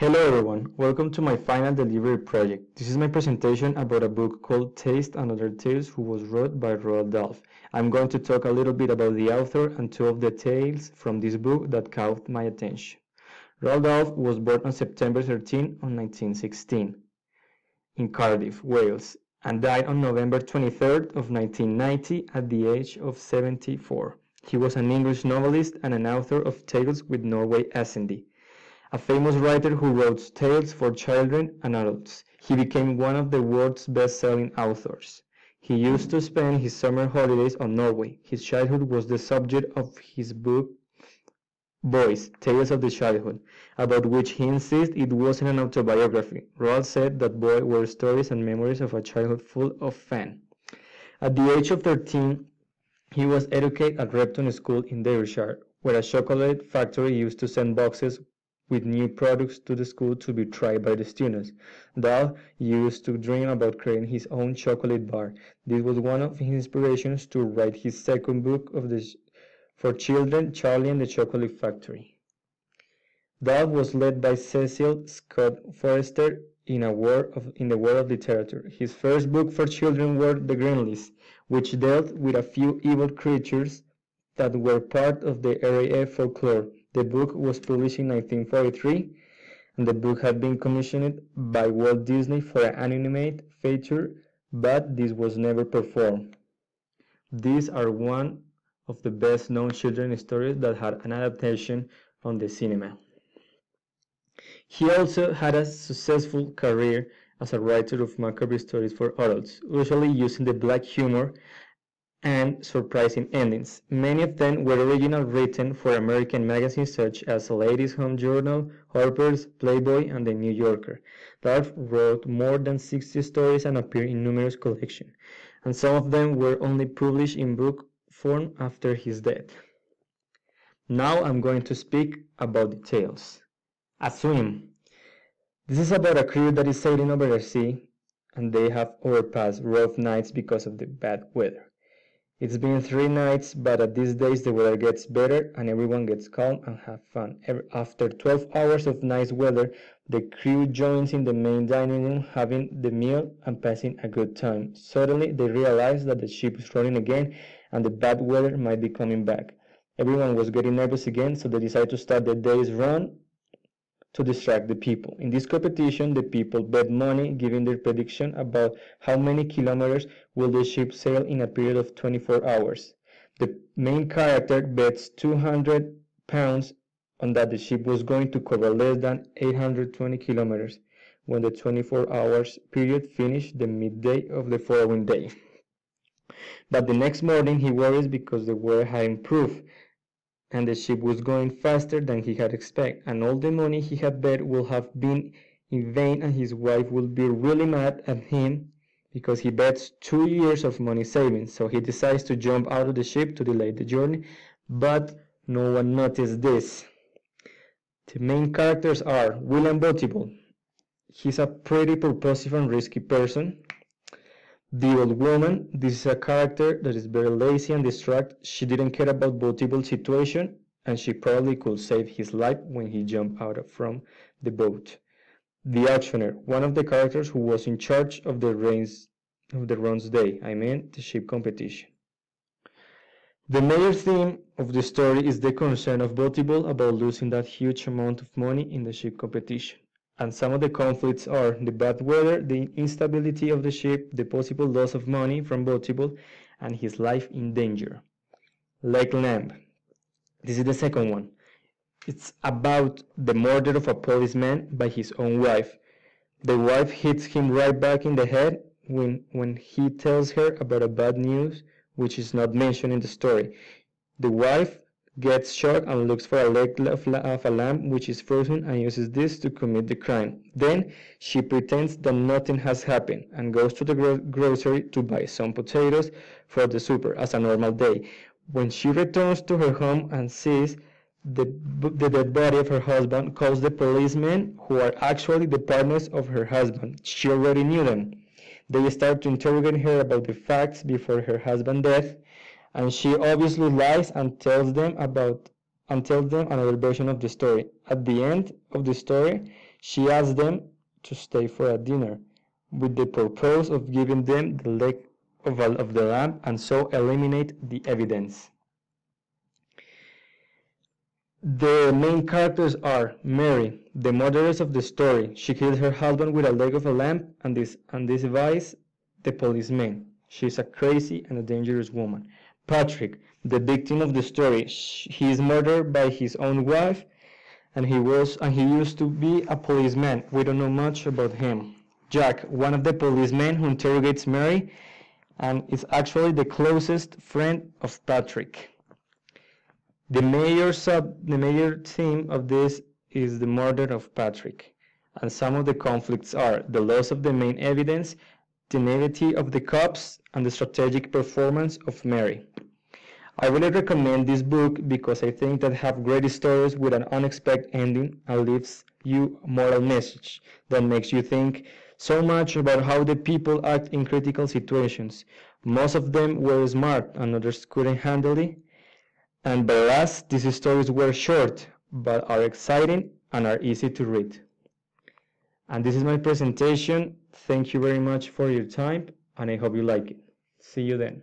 Hello everyone, welcome to my final delivery project. This is my presentation about a book called Taste and Other Tales who was wrote by Roald Dahl. I'm going to talk a little bit about the author and two of the tales from this book that caught my attention. Roald Dahl was born on September 13, 1916 in Cardiff, Wales, and died on November 23rd of 1990 at the age of 74. He was an English novelist and an author of Tales with Norway Ascendi, a famous writer who wrote tales for children and adults. He became one of the world's best-selling authors. He used to spend his summer holidays on Norway. His childhood was the subject of his book Boys, Tales of the Childhood, about which he insisted it wasn't an autobiography. Roald said that Boys were stories and memories of a childhood full of fun. At the age of 13, he was educated at Repton School in Derbyshire, where a chocolate factory used to send boxes with new products to the school to be tried by the students. Dahl used to dream about creating his own chocolate bar. This was one of his inspirations to write his second book for children, Charlie and the Chocolate Factory. Dahl was led by Cecil Scott Forster in the world of literature. His first book for children was The Greenleys, which dealt with a few evil creatures that were part of the RAF folklore. The book was published in 1943, and the book had been commissioned by Walt Disney for an animated feature, but this was never performed. These are one of the best-known children's stories that had an adaptation on the cinema. He also had a successful career as a writer of macabre stories for adults, usually using the black humor and surprising endings. Many of them were originally written for American magazines such as Ladies' Home Journal, Harper's, Playboy, and The New Yorker. Dahl wrote more than 60 stories and appeared in numerous collections, and some of them were only published in book form after his death. Now I'm going to speak about the tales. A Swim. This is about a crew that is sailing over the sea, and they have overpassed rough nights because of the bad weather. It's been 3 nights, but at these days the weather gets better and everyone gets calm and have fun. After 12 hours of nice weather, the crew joins in the main dining room having the meal and passing a good time. Suddenly they realize that the ship is rolling again and the bad weather might be coming back. Everyone was getting nervous again, so they decide to start the day's run to distract the people. In this competition, the people bet money, giving their prediction about how many kilometers will the ship sail in a period of 24 hours. The main character bets £200 on that the ship was going to cover less than 820 kilometers when the 24 hours period finished the midday of the following day. But the next morning he worries because the weather had improved and the ship was going faster than he had expected, and all the money he had bet will have been in vain, and his wife will be really mad at him because he bets 2 years of money savings. So he decides to jump out of the ship to delay the journey, but no one noticed this. The main characters are William Boutable. He's a pretty purposive and risky person. The old woman, this is a character that is very lazy and distracted. She didn't care about Boutable's situation, and she probably could save his life when he jumped out from the boat. The auctioneer, one of the characters who was in charge of the runs day, the ship competition. The major theme of the story is the concern of Boutable about losing that huge amount of money in the ship competition. And some of the conflicts are the bad weather, the instability of the ship, the possible loss of money from Boutable, and his life in danger. Lake Lamb. This is the second one. It's about the murder of a policeman by his own wife. The wife hits him right back in the head when he tells her about a bad news, which is not mentioned in the story. The wife gets shocked and looks for a leg of a lamb which is frozen and uses this to commit the crime. Then she pretends that nothing has happened and goes to the grocery to buy some potatoes for the supper as a normal day. When she returns to her home and sees the dead body of her husband, calls the policemen, who are actually the partners of her husband. She already knew them. They start to interrogate her about the facts before her husband's death, and she obviously lies and tells them another version of the story. At the end of the story, She asked them to stay for a dinner, with the purpose of giving them the leg of the lamb and so eliminate the evidence. The main characters are Mary, the murderess of the story. She killed her husband with a leg of a lamb, and this Vice, the policeman. She's a crazy and a dangerous woman. Patrick, the victim of the story. He is murdered by his own wife, and he used to be a policeman. We don't know much about him. Jack, one of the policemen who interrogates Mary, and is actually the closest friend of Patrick. The major theme of this is the murder of Patrick, and some of the conflicts are the loss of the main evidence, the naivety of the cops, and the strategic performance of Mary. I really recommend this book because I think that have great stories with an unexpected ending and leaves you a moral message that makes you think so much about how the people act in critical situations. Most of them were smart and others couldn't handle it. And by last, these stories were short, but are exciting and are easy to read. And this is my presentation. Thank you very much for your time, and I hope you like it. See you then.